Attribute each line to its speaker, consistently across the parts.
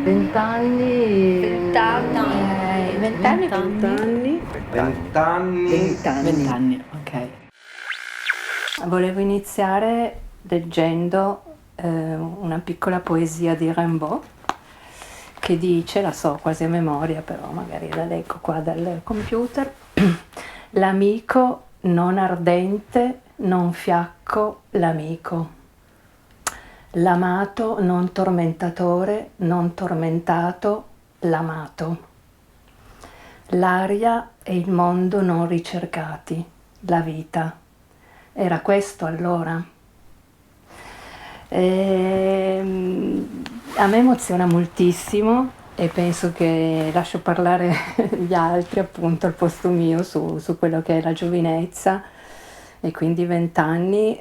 Speaker 1: 20 anni.
Speaker 2: 20 anni.
Speaker 1: 20 anni.
Speaker 3: 20 anni.
Speaker 1: 20 anni.
Speaker 2: 20 anni, ok.
Speaker 1: Volevo iniziare leggendo una piccola poesia di Rimbaud che dice, la so quasi a memoria, però magari la leggo qua dal computer: l'amico non ardente, non fiacco l'amico, l'amato non tormentatore, non tormentato l'amato, l'aria e il mondo non ricercati, la vita. Era questo allora? A me emoziona moltissimo e penso che lascio parlare gli altri appunto al posto mio su quello che è la giovinezza e quindi 20 anni.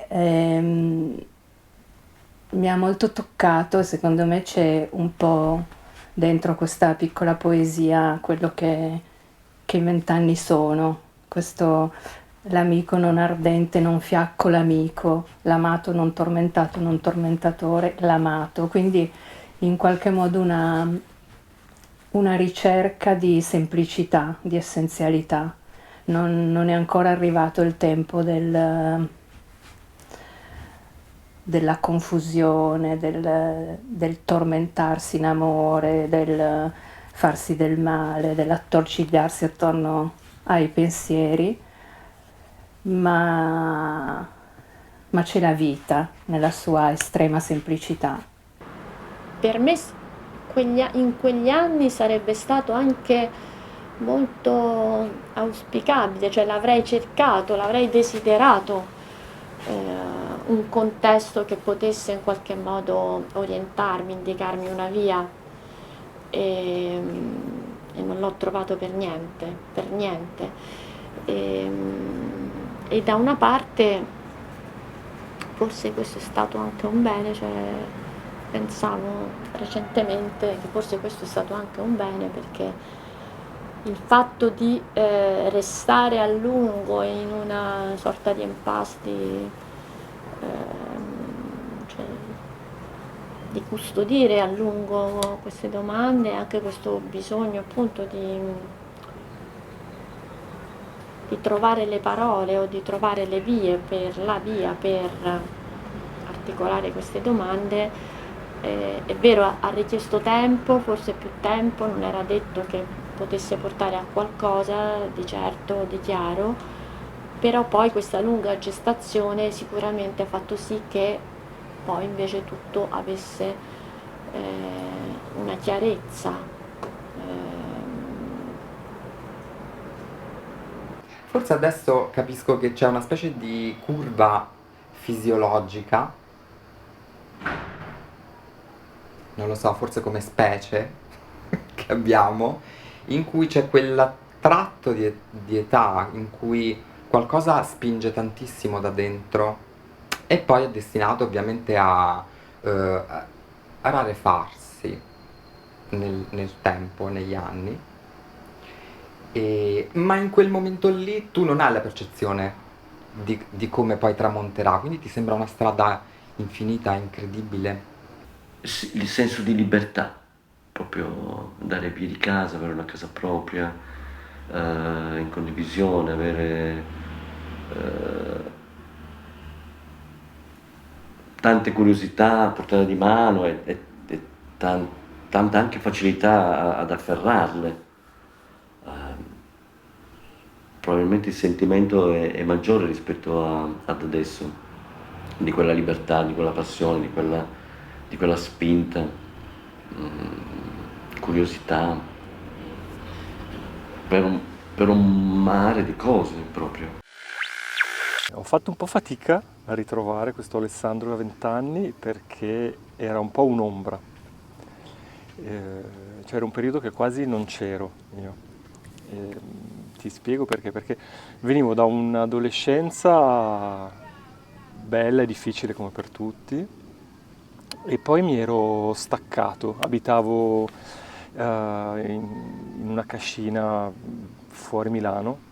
Speaker 1: Mi ha molto toccato e secondo me c'è un po' dentro questa piccola poesia quello che i 20 anni sono. Questo l'amico non ardente, non fiacco l'amico, l'amato non tormentato, non tormentatore, l'amato. Quindi in qualche modo una ricerca di semplicità, di essenzialità. Non è ancora arrivato il tempo della confusione, del tormentarsi in amore, del farsi del male, dell'attorcigliarsi attorno ai pensieri, ma c'è la vita nella sua estrema semplicità.
Speaker 4: Per me in quegli anni sarebbe stato anche molto auspicabile, cioè l'avrei cercato, l'avrei desiderato un contesto che potesse in qualche modo orientarmi, indicarmi una via e, e non l'ho trovato per niente, per niente. E da una parte forse questo è stato anche un bene, cioè pensavo recentemente che forse questo è stato anche un bene perché il fatto di restare a lungo in una sorta di impasse cioè, di custodire a lungo queste domande, anche questo bisogno appunto di trovare le parole o di trovare la via per articolare queste domande. È vero, ha richiesto tempo, forse più tempo, non era detto che potesse portare a qualcosa di certo, di chiaro, però poi questa lunga gestazione sicuramente ha fatto sì che poi invece tutto avesse una chiarezza.
Speaker 3: Forse adesso capisco che c'è una specie di curva fisiologica, non lo so, forse come specie che abbiamo, in cui c'è quel tratto di età in cui qualcosa spinge tantissimo da dentro e poi è destinato ovviamente a rarefarsi nel tempo, negli anni. Ma in quel momento lì tu non hai la percezione di come poi tramonterà, quindi ti sembra una strada infinita, incredibile.
Speaker 5: Il senso di libertà, proprio andare via di casa, avere una casa propria, in condivisione, avere tante curiosità a portata di mano e tanta anche facilità ad afferrarle. Probabilmente il sentimento è maggiore rispetto ad adesso, di quella libertà, di quella passione, di quella spinta, curiosità, per un mare di cose proprio.
Speaker 6: Ho fatto un po' fatica a ritrovare questo Alessandro a 20 anni perché era un po' un'ombra. C'era un periodo che quasi non c'ero io. Ti spiego perché. Perché venivo da un'adolescenza bella e difficile come per tutti e poi mi ero staccato. Abitavo in una cascina fuori Milano.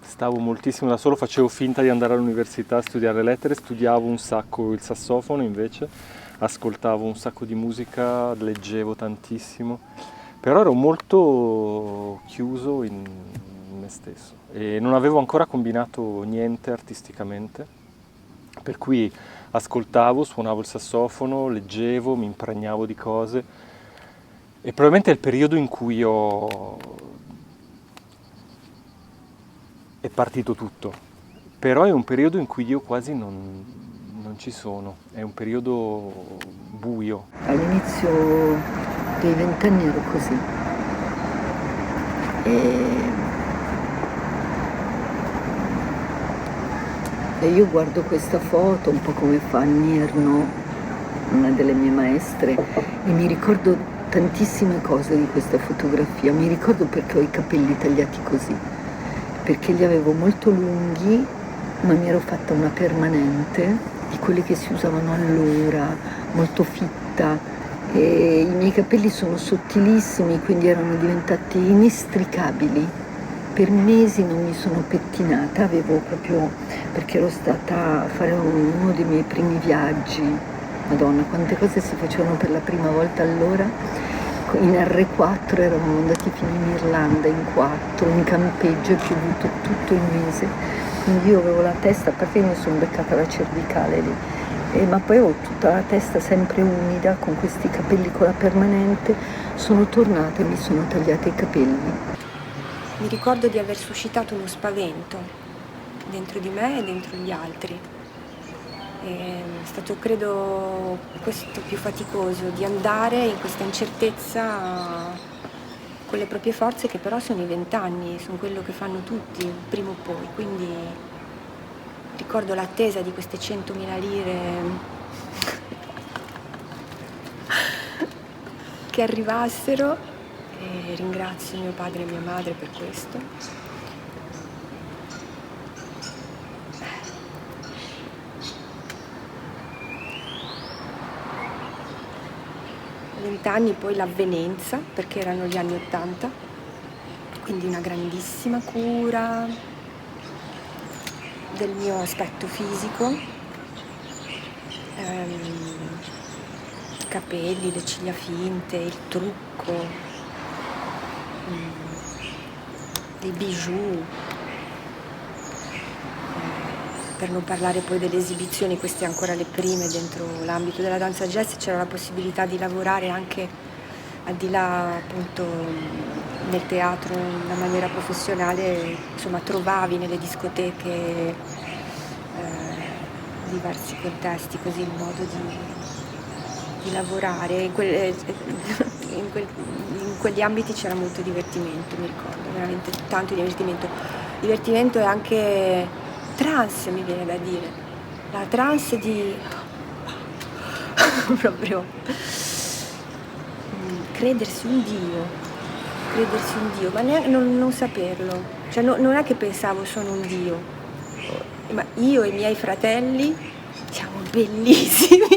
Speaker 6: Stavo moltissimo da solo, facevo finta di andare all'università a studiare lettere, studiavo un sacco il sassofono invece, ascoltavo un sacco di musica, leggevo tantissimo, però ero molto chiuso in me stesso e non avevo ancora combinato niente artisticamente, per cui ascoltavo, suonavo il sassofono, leggevo, mi impregnavo di cose e probabilmente è il periodo in cui è partito tutto, però è un periodo in cui io quasi non ci sono, è un periodo buio.
Speaker 7: All'inizio dei 20 anni ero così. E io guardo questa foto, un po' come fa Nierno, una delle mie maestre, e mi ricordo tantissime cose di questa fotografia. Mi ricordo perché ho i capelli tagliati così, perché li avevo molto lunghi, ma mi ero fatta una permanente di quelle che si usavano allora, molto fitta, e i miei capelli sono sottilissimi, quindi erano diventati inestricabili. Per mesi non mi sono pettinata, avevo proprio, perché ero stata a fare uno dei miei primi viaggi. Madonna, quante cose si facevano per la prima volta allora. In R4 eravamo andati fino in Irlanda in 4, in campeggio, è piovuto tutto il mese, quindi io avevo la testa, a parte che mi sono beccata la cervicale lì, ma poi avevo tutta la testa sempre umida con questi capelli con la permanente. Sono tornata e mi sono tagliata i capelli.
Speaker 8: Mi ricordo di aver suscitato uno spavento dentro di me e dentro gli altri. È stato, credo, questo più faticoso, di andare in questa incertezza con le proprie forze, che però sono i 20 anni, sono quello che fanno tutti, prima o poi. Quindi ricordo l'attesa di queste 100.000 lire che arrivassero, e ringrazio mio padre e mia madre per questo. A 20 anni poi l'avvenenza, perché erano gli anni '80, quindi una grandissima cura del mio aspetto fisico, i capelli, le ciglia finte, il trucco, dei bijou, per non parlare poi delle esibizioni, queste ancora le prime dentro l'ambito della danza jazz. C'era la possibilità di lavorare anche al di là, appunto, nel teatro in una maniera professionale. Insomma, trovavi nelle discoteche diversi contesti, così il modo di lavorare. In quegli ambiti c'era molto divertimento, mi ricordo, veramente tanto divertimento e anche trance, mi viene da dire, la trance di proprio credersi un dio, ma neanche non saperlo, cioè non è che pensavo sono un dio, ma io e i miei fratelli siamo bellissimi.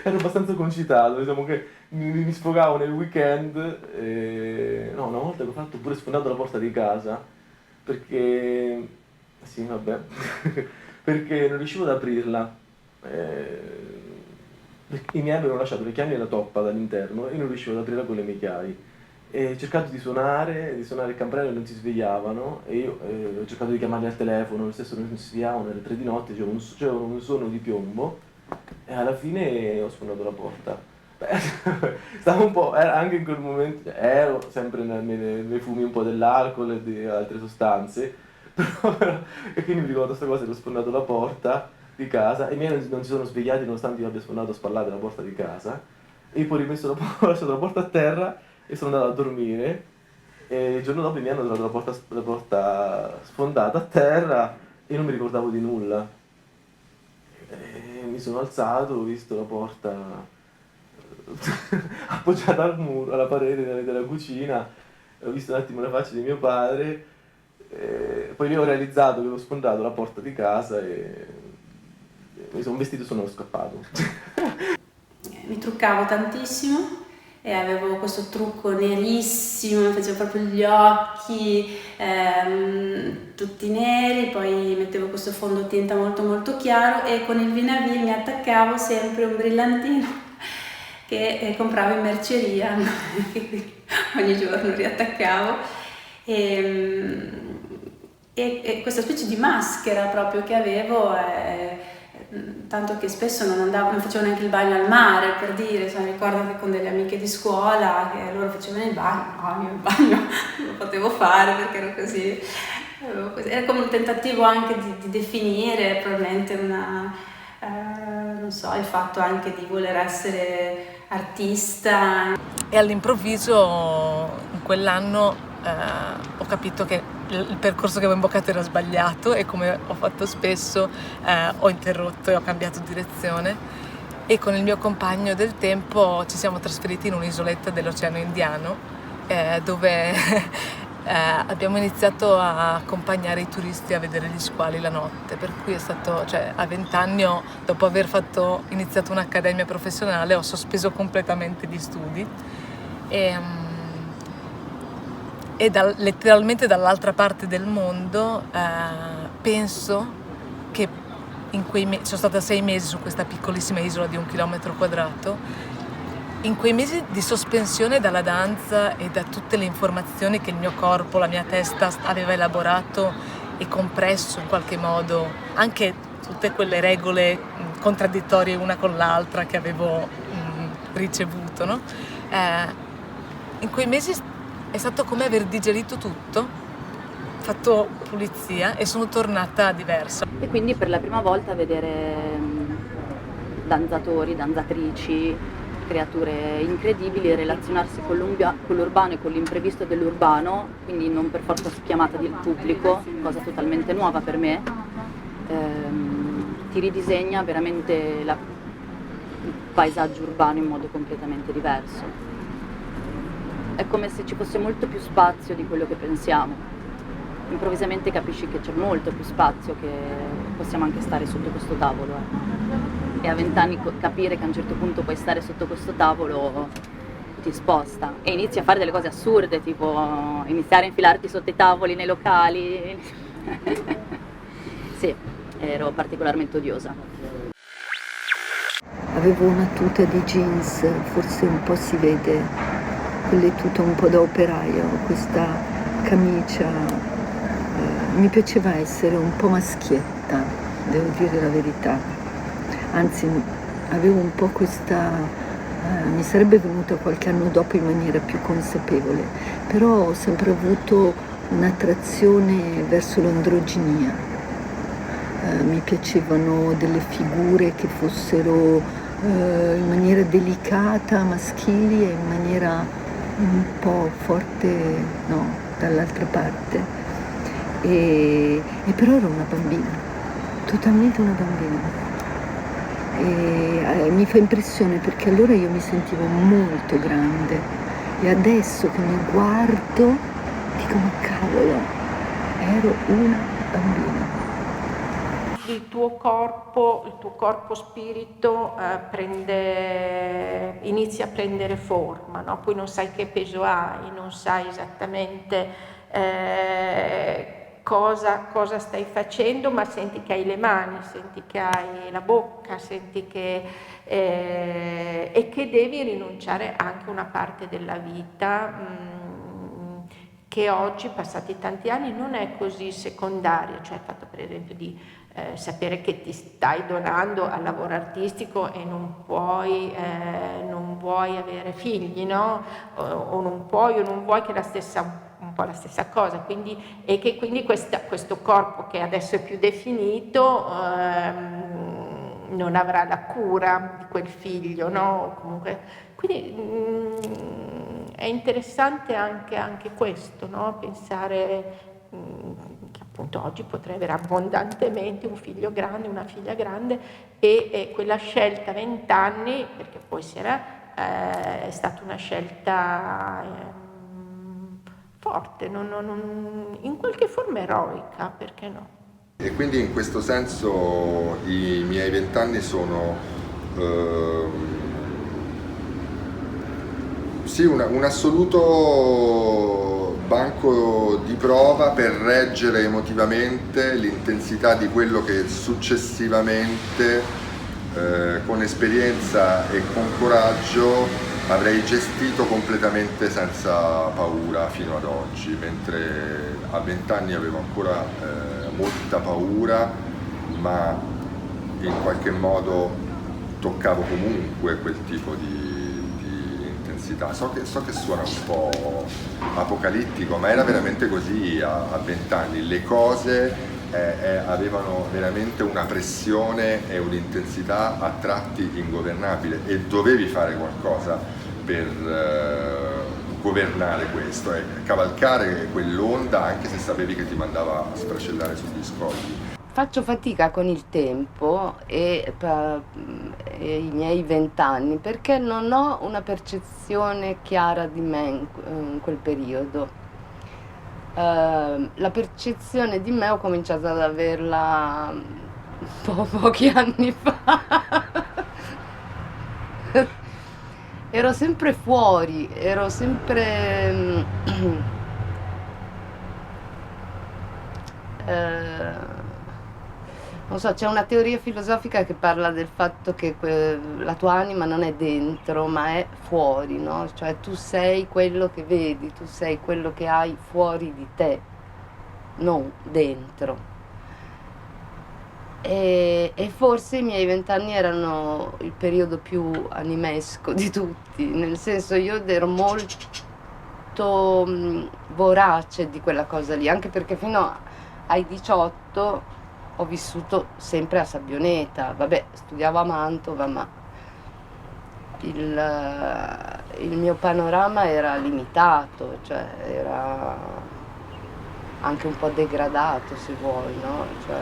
Speaker 9: Ero abbastanza concitato, diciamo che mi sfogavo nel weekend e... No, una volta che ho fatto pure sfondato la porta di casa perché... Sì, vabbè, perché non riuscivo ad aprirla. I miei avevano lasciato le chiavi nella toppa dall'interno e non riuscivo ad aprirla con le mie chiavi. E ho cercato di suonare il campanello, non si svegliavano e io ho cercato di chiamarli al telefono, lo stesso non si svegliavano, alle 3 di notte c'era un suono di piombo. E alla fine ho sfondato la porta. Beh, stavo un po', anche in quel momento, ero sempre nei fumi un po' dell'alcol e di altre sostanze, e quindi mi ricordo questa cosa, che ho sfondato la porta di casa, e i miei non si sono svegliati nonostante io abbia sfondato a spallate la porta di casa, e io poi ho lasciato la porta a terra e sono andato a dormire, e il giorno dopo i miei hanno trovato la porta sfondata a terra, e io non mi ricordavo di nulla. E mi sono alzato, ho visto la porta appoggiata al muro, alla parete della cucina, ho visto un attimo la faccia di mio padre, e poi io ho realizzato che avevo sfondato la porta di casa e mi sono vestito e sono scappato.
Speaker 10: Mi truccavo tantissimo e avevo questo trucco nerissimo, mi facevo proprio gli occhi tutti neri, poi mettevo questo fondotinta molto molto chiaro e con il Vinavil mi attaccavo sempre un brillantino che compravo in merceria, ogni giorno riattaccavo e questa specie di maschera proprio che avevo, tanto che spesso non facevo neanche il bagno al mare, per dire, mi ricordo che con delle amiche di scuola che loro facevano il bagno, no, io il bagno non lo potevo fare perché ero così, era come un tentativo anche di definire probabilmente non so, il fatto anche di voler essere artista.
Speaker 11: E all'improvviso in quell'anno ho capito che il percorso che avevo imboccato era sbagliato e, come ho fatto spesso, ho interrotto e ho cambiato direzione, e con il mio compagno del tempo ci siamo trasferiti in un'isoletta dell'Oceano Indiano dove abbiamo iniziato a accompagnare i turisti a vedere gli squali la notte, per cui è stato, a 20 anni, dopo aver iniziato un'accademia professionale, ho sospeso completamente gli studi e letteralmente dall'altra parte del mondo penso che sono stata 6 mesi su questa piccolissima isola di 1 chilometro quadrato. In quei mesi di sospensione dalla danza e da tutte le informazioni che il mio corpo, la mia testa aveva elaborato e compresso in qualche modo, anche tutte quelle regole contraddittorie una con l'altra che avevo ricevuto, no? In quei mesi è stato come aver digerito tutto, fatto pulizia e sono tornata diversa.
Speaker 2: E quindi per la prima volta vedere danzatori, danzatrici, creature incredibili relazionarsi con l'urbano e con l'imprevisto dell'urbano, quindi non per forza chiamata del pubblico, cosa totalmente nuova per me, ti ridisegna veramente il paesaggio urbano in modo completamente diverso. È come se ci fosse molto più spazio di quello che pensiamo. Improvvisamente capisci che c'è molto più spazio, che possiamo anche stare sotto questo tavolo. E a 20 anni capire che a un certo punto puoi stare sotto questo tavolo ti sposta. E inizi a fare delle cose assurde, tipo iniziare a infilarti sotto i tavoli nei locali. Sì, ero particolarmente odiosa.
Speaker 7: Avevo una tuta di jeans, forse un po' si vede, quelle tute un po' da operaio, questa camicia. Mi piaceva essere un po' maschietta, devo dire la verità. Anzi, avevo un po' questa... mi sarebbe venuta qualche anno dopo in maniera più consapevole, però ho sempre avuto un'attrazione verso l'androginia. Mi piacevano delle figure che fossero in maniera delicata maschili e in maniera un po' forte, no, dall'altra parte. E però ero una bambina, totalmente una bambina. E mi fa impressione perché allora io mi sentivo molto grande e adesso che mi guardo dico: ma cavolo, ero una bambina.
Speaker 12: Il tuo corpo spirito inizia a prendere forma, no? Poi non sai che peso hai, non sai esattamente cosa stai facendo, ma senti che hai le mani, senti che hai la bocca, senti che e che devi rinunciare anche a una parte della vita che oggi, passati tanti anni, non è così secondaria, cioè il fatto per esempio di sapere che ti stai donando al lavoro artistico e non vuoi avere figli, no? O non puoi che è un po' la stessa cosa, e che quindi questo corpo che adesso è più definito non avrà la cura di quel figlio, no? Comunque, quindi è interessante anche questo, no? Pensare che appunto oggi potrei avere abbondantemente un figlio grande, una figlia grande, e quella scelta a 20 anni, perché poi è stata una scelta forte, in qualche forma eroica, perché no?
Speaker 13: E quindi in questo senso i miei 20 anni sono Sì, un assoluto banco di prova per reggere emotivamente l'intensità di quello che successivamente, con esperienza e con coraggio, avrei gestito completamente senza paura fino ad oggi, mentre a 20 anni avevo ancora molta paura, ma in qualche modo toccavo comunque quel tipo di intensità. So che suona un po' apocalittico, ma era veramente così a 20 anni. Le cose avevano veramente una pressione e un'intensità a tratti ingovernabile e dovevi fare qualcosa per governare questo e cavalcare quell'onda anche se sapevi che ti mandava a sfracellare sugli scogli.
Speaker 14: Faccio fatica con il tempo e i miei 20 anni perché non ho una percezione chiara di me in quel periodo. La percezione di me ho cominciato ad averla pochi anni fa. Ero sempre fuori, ero sempre non so, c'è una teoria filosofica che parla del fatto che la tua anima non è dentro, ma è fuori, no? Cioè tu sei quello che vedi, tu sei quello che hai fuori di te, non dentro. E forse i miei 20 anni erano il periodo più animesco di tutti, nel senso io ero molto vorace di quella cosa lì, anche perché fino ai 18 ho vissuto sempre a Sabbioneta, vabbè, studiavo a Mantova, ma il mio panorama era limitato, cioè era anche un po' degradato se vuoi, no? Cioè,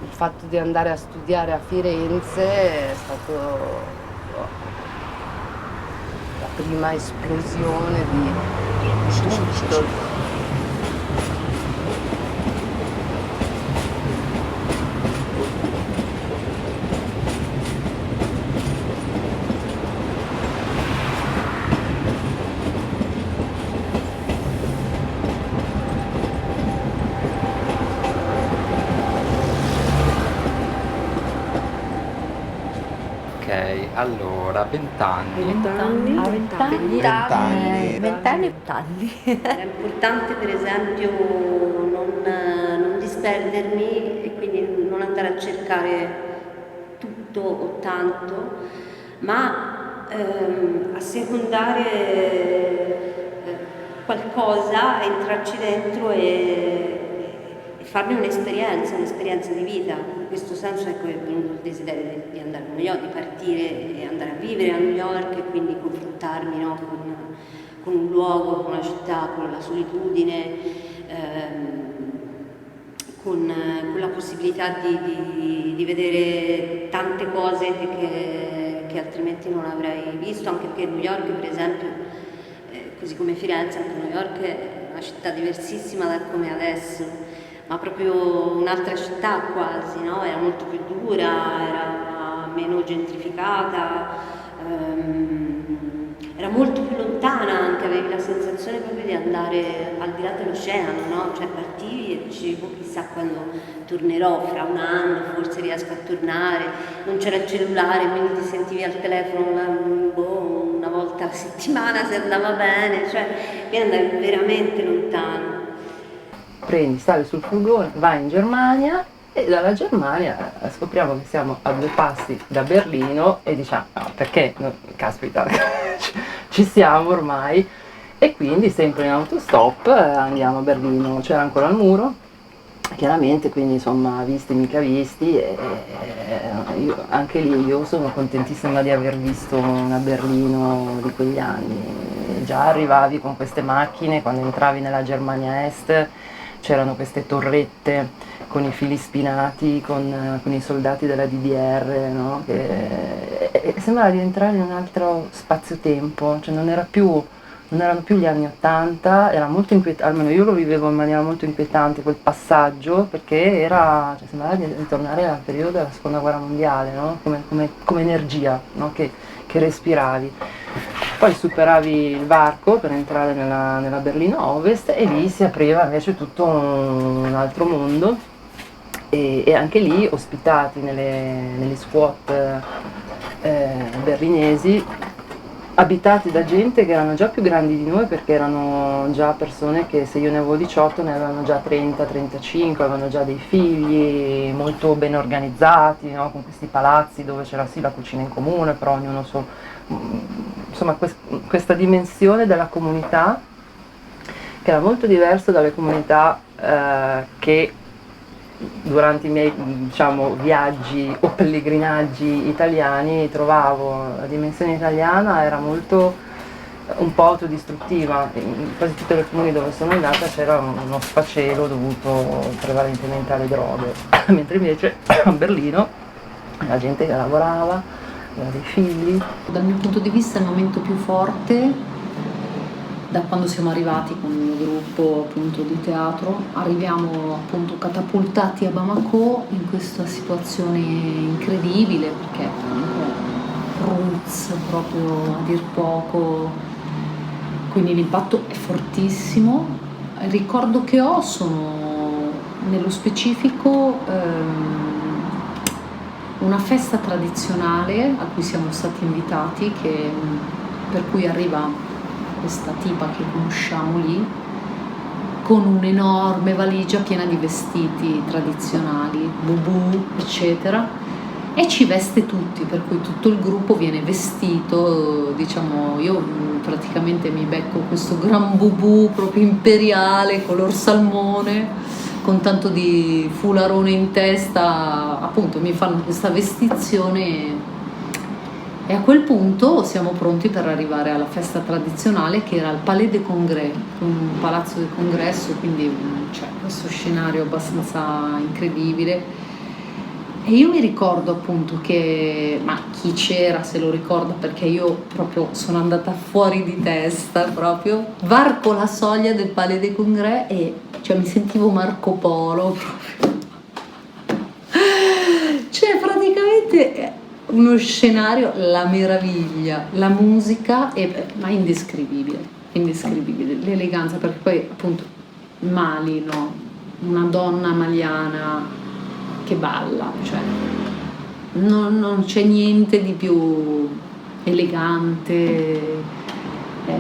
Speaker 14: il fatto di andare a studiare a Firenze è stato la prima esplosione di tutto.
Speaker 3: Allora, 20 anni.
Speaker 15: 20 anni.
Speaker 3: A 20 anni. 20 anni.
Speaker 15: 20 anni. Era importante per esempio non disperdermi e quindi non andare a cercare tutto o tanto, ma assecondare qualcosa, entrarci dentro e farmi un'esperienza di vita. In questo senso ecco, è venuto il desiderio di andare a New York, di partire e andare a vivere a New York e quindi confrontarmi, no, con un luogo, con una città, con la solitudine, con la possibilità di vedere tante cose che altrimenti non avrei visto, anche perché New York per esempio, così come Firenze, anche New York è una città diversissima da come è adesso, ma proprio un'altra città quasi, no? Era molto più dura, era meno gentrificata, era molto più lontana anche, avevi la sensazione proprio di andare al di là dell'oceano, no? Cioè partivi e dicevi chissà quando tornerò, fra un anno forse riesco a tornare, non c'era il cellulare quindi ti sentivi al telefono una volta alla settimana se andava bene, cioè quindi andavi veramente lontano.
Speaker 14: Prendi, sali sul furgone, vai in Germania e dalla Germania scopriamo che siamo a 2 passi da Berlino e diciamo no, perché? No, caspita, ci siamo ormai e quindi sempre in autostop andiamo a Berlino, c'era ancora il muro chiaramente, quindi insomma visti mica visti e anche lì io sono contentissima di aver visto una Berlino di quegli anni, già arrivavi con queste macchine, quando entravi nella Germania Est c'erano queste torrette con i fili spinati, con i soldati della DDR, no? Che sembrava di entrare in un altro spazio-tempo, cioè non non erano più gli anni *80, era molto inquietante, almeno io lo vivevo in maniera molto inquietante quel passaggio, perché era, cioè, sembrava di ritornare al periodo della seconda guerra mondiale, no? come energia, no? che respiravi. Poi superavi il varco per entrare nella Berlino Ovest e lì si apriva invece tutto un altro mondo, e anche lì ospitati negli squat berlinesi, abitati da gente che erano già più grandi di noi, perché erano già persone che, se io ne avevo 18, ne avevano già 30, 35, avevano già dei figli, molto ben organizzati, no? Con questi palazzi dove c'era sì la cucina in comune, però ognuno insomma questa dimensione della comunità che era molto diversa dalle comunità che durante i miei, diciamo, viaggi o pellegrinaggi italiani trovavo. La dimensione italiana era molto un po' autodistruttiva. In quasi tutte le comuni dove sono andata c'era uno sfacelo dovuto prevalentemente alle droghe, mentre invece a Berlino la gente che lavorava, aveva dei figli.
Speaker 16: Dal mio punto di vista il momento più forte, da quando siamo arrivati con il mio gruppo appunto di teatro, arriviamo appunto catapultati a Bamako in questa situazione incredibile, perché roots proprio a dir poco, quindi l'impatto è fortissimo. Il ricordo che ho sono nello specifico una festa tradizionale a cui siamo stati invitati, per cui arriva questa tipa che conosciamo lì con un'enorme valigia piena di vestiti tradizionali, bubù, eccetera, e ci veste tutti, per cui tutto il gruppo viene vestito, diciamo, io praticamente mi becco questo gran bubù proprio imperiale, color salmone, con tanto di fularone in testa, appunto mi fanno questa vestizione. E a quel punto siamo pronti per arrivare alla festa tradizionale, che era il Palais des Congrès, un palazzo del congresso, quindi c'è questo scenario abbastanza incredibile. E io mi ricordo appunto che, ma chi c'era se lo ricorda, perché io proprio sono andata fuori di testa, proprio varco la soglia del Palais des Congrès e cioè mi sentivo Marco Polo proprio. Cioè praticamente uno scenario, la meraviglia, la musica, ma indescrivibile, l'eleganza, perché poi appunto Mali, no? Una donna maliana che balla, cioè non c'è niente di più elegante,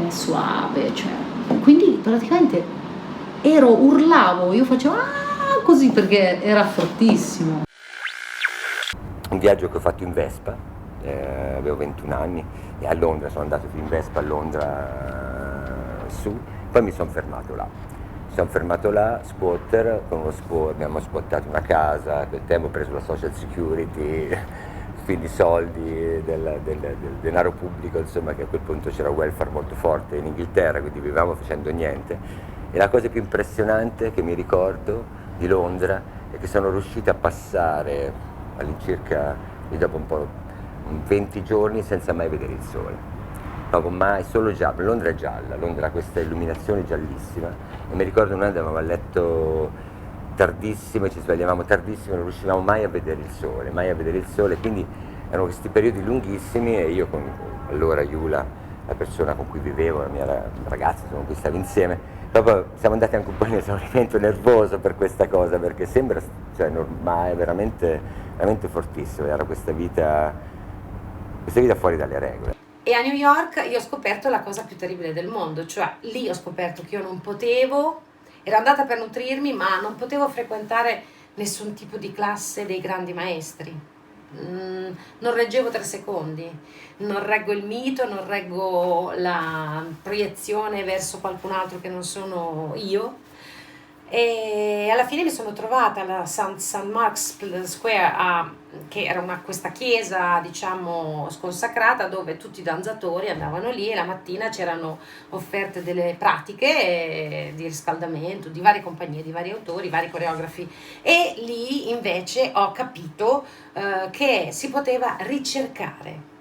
Speaker 16: suave, cioè. Quindi praticamente urlavo, io facevo così perché era fortissimo.
Speaker 17: Un viaggio che ho fatto in Vespa, avevo 21 anni, e a Londra, sono andato in Vespa a Londra su, poi mi sono fermato là. Squatter, con abbiamo squattato una casa, a quel tempo ho preso la social security, quindi soldi del denaro pubblico, insomma, che a quel punto c'era welfare molto forte in Inghilterra, quindi vivevamo facendo niente. E la cosa più impressionante che mi ricordo di Londra è che sono riuscito a passare all'incirca dopo un po' 20 giorni senza mai vedere il sole, proprio mai, solo giallo. Londra è gialla, Londra ha questa illuminazione giallissima, e mi ricordo noi andavamo a letto tardissimo e ci svegliavamo tardissimo, non riuscivamo mai a vedere il sole, quindi erano questi periodi lunghissimi, e io con allora Yula, la persona con cui vivevo, la mia ragazza con cui stavo insieme, proprio siamo andati anche un po' in esaurimento nervoso per questa cosa, perché sembra, cioè, normale, veramente fortissimo, era questa vita fuori dalle regole.
Speaker 18: E a New York io ho scoperto la cosa più terribile del mondo, cioè lì ho scoperto che io non potevo, ero andata per nutrirmi, ma non potevo frequentare nessun tipo di classe dei grandi maestri. Non reggevo 3 secondi, non reggo il mito, non reggo la proiezione verso qualcun altro che non sono io, e alla fine mi sono trovata alla St. Mark's Square, che era questa chiesa, diciamo, sconsacrata, dove tutti i danzatori andavano lì, e la mattina c'erano offerte delle pratiche di riscaldamento di varie compagnie, di vari autori, vari coreografi, e lì invece ho capito che si poteva ricercare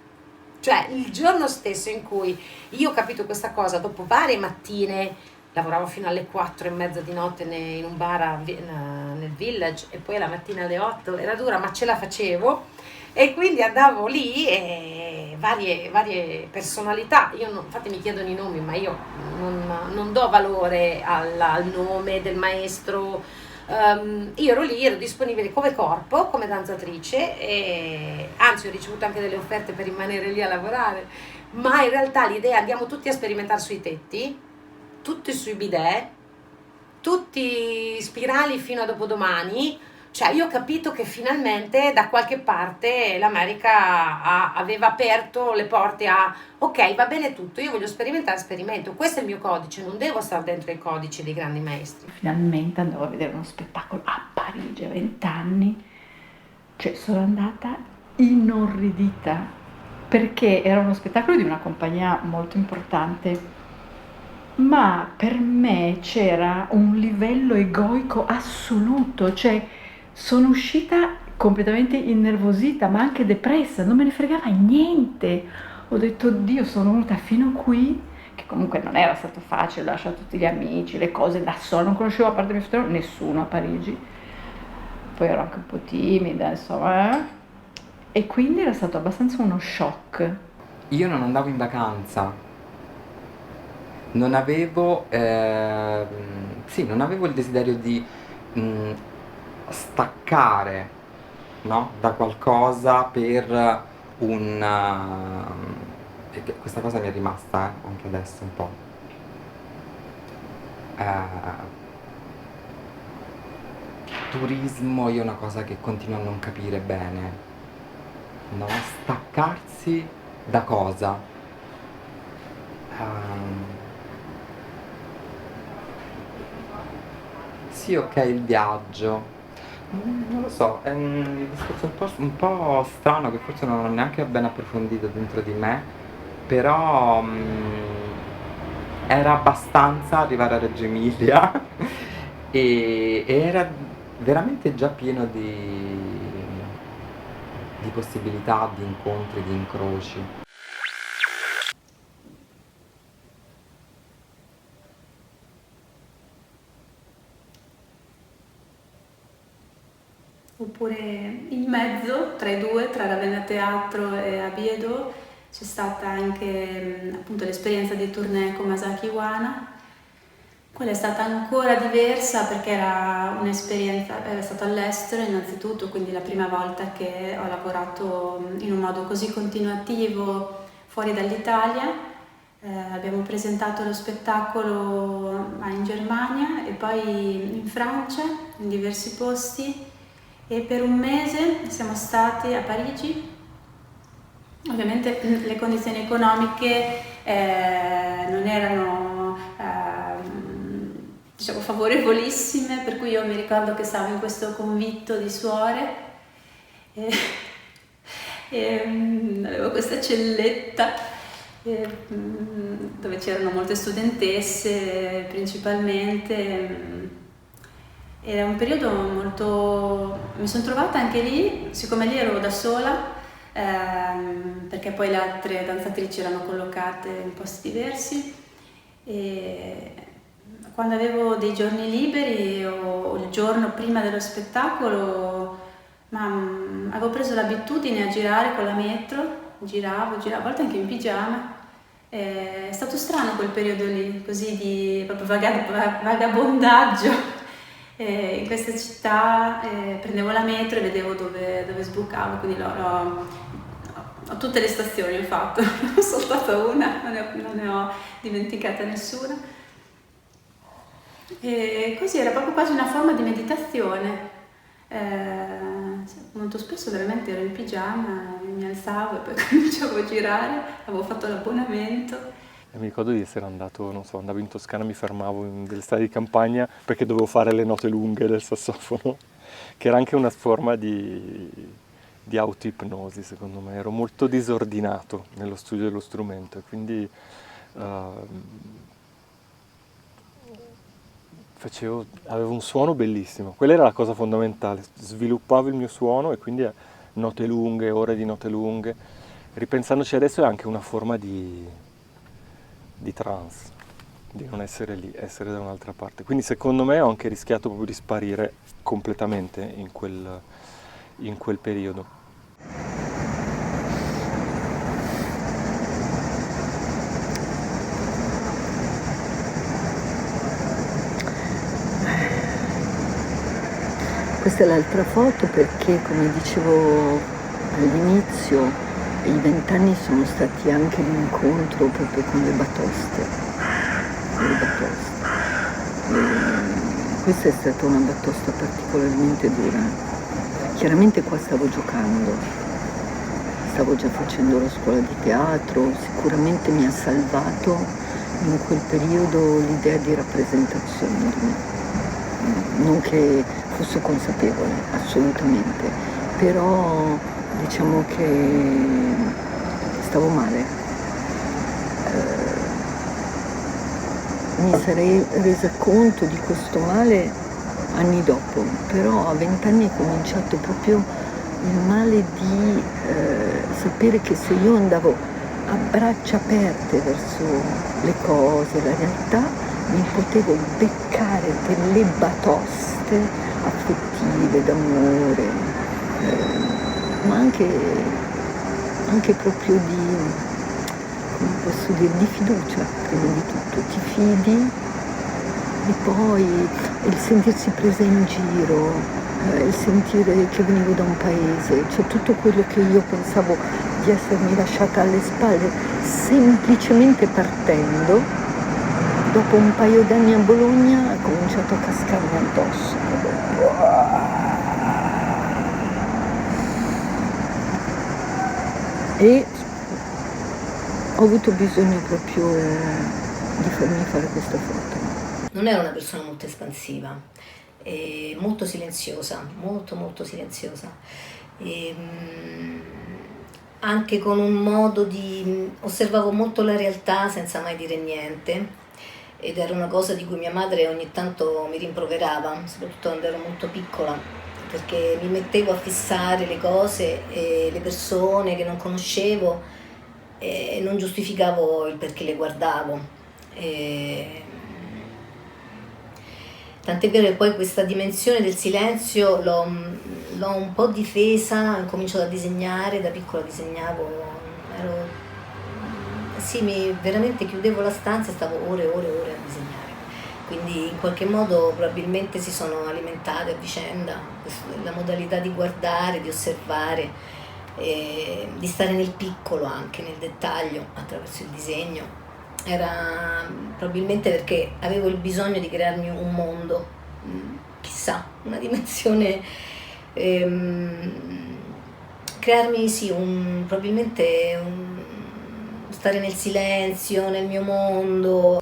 Speaker 18: Cioè il giorno stesso in cui io ho capito questa cosa, dopo varie mattine, lavoravo fino alle 4:30 di notte in un bar nel Village e poi la mattina alle 8, era dura ma ce la facevo, e quindi andavo lì e varie personalità, infatti mi chiedono i nomi, ma io non do valore al nome del maestro. Io ero lì, ero disponibile come corpo, come danzatrice, e anzi ho ricevuto anche delle offerte per rimanere lì a lavorare, ma in realtà l'idea andiamo tutti a sperimentare sui tetti, tutti sui bidet, tutti spirali fino a dopodomani. Cioè io ho capito che finalmente da qualche parte l'America aveva aperto le porte a ok, va bene tutto, io voglio sperimentare, sperimento, questo è il mio codice, non devo stare dentro i codici dei grandi maestri.
Speaker 19: Finalmente andavo a vedere uno spettacolo a Parigi a 20 anni, cioè sono andata inorridita, perché era uno spettacolo di una compagnia molto importante, ma per me c'era un livello egoico assoluto, cioè sono uscita completamente innervosita, ma anche depressa, non me ne fregava niente. Ho detto, Dio, sono venuta fino qui, che comunque non era stato facile, ho lasciato tutti gli amici, le cose da sola, non conoscevo a parte mio fratello nessuno a Parigi. Poi ero anche un po' timida, insomma, e quindi era stato abbastanza uno shock.
Speaker 3: Io non andavo in vacanza, non avevo il desiderio di staccare, no? Da qualcosa per questa cosa mi è rimasta anche adesso un po'. Turismo io è una cosa che continuo a non capire bene, no? Staccarsi da cosa? Sì, ok, il viaggio. Non lo so, è un discorso un po' strano che forse non ho neanche ben approfondito dentro di me, però era abbastanza arrivare a Reggio Emilia e era veramente già pieno di possibilità, di incontri, di incroci.
Speaker 10: Oppure in mezzo, tra i due, tra Ravenna Teatro e Abiedo, c'è stata anche appunto l'esperienza di tournée con Masaki Iwana. Quella è stata ancora diversa perché era un'esperienza, era stata all'estero innanzitutto, quindi la prima volta che ho lavorato in un modo così continuativo fuori dall'Italia. Abbiamo presentato lo spettacolo in Germania e poi in Francia, in diversi posti. E per un mese siamo stati a Parigi. Ovviamente le condizioni economiche non erano diciamo favorevolissime, per cui io mi ricordo che stavo in questo convitto di suore e avevo questa celletta dove c'erano molte studentesse principalmente. Era un periodo molto... mi sono trovata anche lì, siccome lì ero da sola, perché poi le altre danzatrici erano collocate in posti diversi, e quando avevo dei giorni liberi o il giorno prima dello spettacolo, avevo preso l'abitudine a girare con la metro, giravo, a volte anche in pigiama. È stato strano quel periodo lì, così di proprio vagabondaggio. In questa città prendevo la metro e vedevo dove sbucavo, quindi ho tutte le stazioni ho fatto, ho soltanto una, non ne ho dimenticata nessuna. E così era proprio quasi una forma di meditazione. Molto spesso veramente ero in pigiama, mi alzavo e poi cominciavo a girare, avevo fatto l'abbonamento.
Speaker 6: Mi ricordo di essere andato, non so, andavo in Toscana, mi fermavo in delle strade di campagna perché dovevo fare le note lunghe del sassofono, che era anche una forma di auto-ipnosi, secondo me. Ero molto disordinato nello studio dello strumento e quindi avevo un suono bellissimo. Quella era la cosa fondamentale, sviluppavo il mio suono e quindi note lunghe, ore di note lunghe. ripensandoci adesso è anche una forma di trance, di non essere lì, essere da un'altra parte. Quindi secondo me ho anche rischiato proprio di sparire completamente in quel periodo.
Speaker 7: Questa è l'altra foto perché, come dicevo all'inizio, i 20 anni sono stati anche l'incontro proprio con le batoste. Questa è stata una batosta particolarmente dura. Chiaramente qua stavo giocando, stavo già facendo la scuola di teatro, sicuramente mi ha salvato in quel periodo l'idea di rappresentazione di me. Non che fosse consapevole, assolutamente, però diciamo che stavo male. Mi sarei resa conto di questo male anni dopo, però a 20 anni è cominciato proprio il male di sapere che se io andavo a braccia aperte verso le cose, la realtà, mi potevo beccare delle batoste affettive, d'amore, ma anche proprio di, come posso dire, di fiducia, prima di tutto. Ti fidi e poi il sentirsi presa in giro, il sentire che venivo da un paese, cioè tutto quello che io pensavo di essermi lasciata alle spalle, semplicemente partendo, dopo un paio d'anni a Bologna ha cominciato a cascarmi addosso. E ho avuto bisogno proprio di farmi fare questa foto.
Speaker 15: Non era una persona molto espansiva, molto silenziosa, molto silenziosa. Anche con un modo osservavo molto la realtà senza mai dire niente. Ed era una cosa di cui mia madre ogni tanto mi rimproverava, soprattutto quando ero molto piccola, perché mi mettevo a fissare le cose e le persone che non conoscevo e non giustificavo il perché le guardavo. Tant'è vero che poi questa dimensione del silenzio l'ho un po' difesa, ho cominciato a disegnare, da piccola disegnavo, veramente chiudevo la stanza e stavo ore a disegnare. Quindi in qualche modo probabilmente si sono alimentate a vicenda la modalità di guardare, di osservare, di stare nel piccolo anche, nel dettaglio, attraverso il disegno. Era probabilmente perché avevo il bisogno di crearmi un mondo, chissà, una dimensione, crearmi probabilmente stare nel silenzio, nel mio mondo.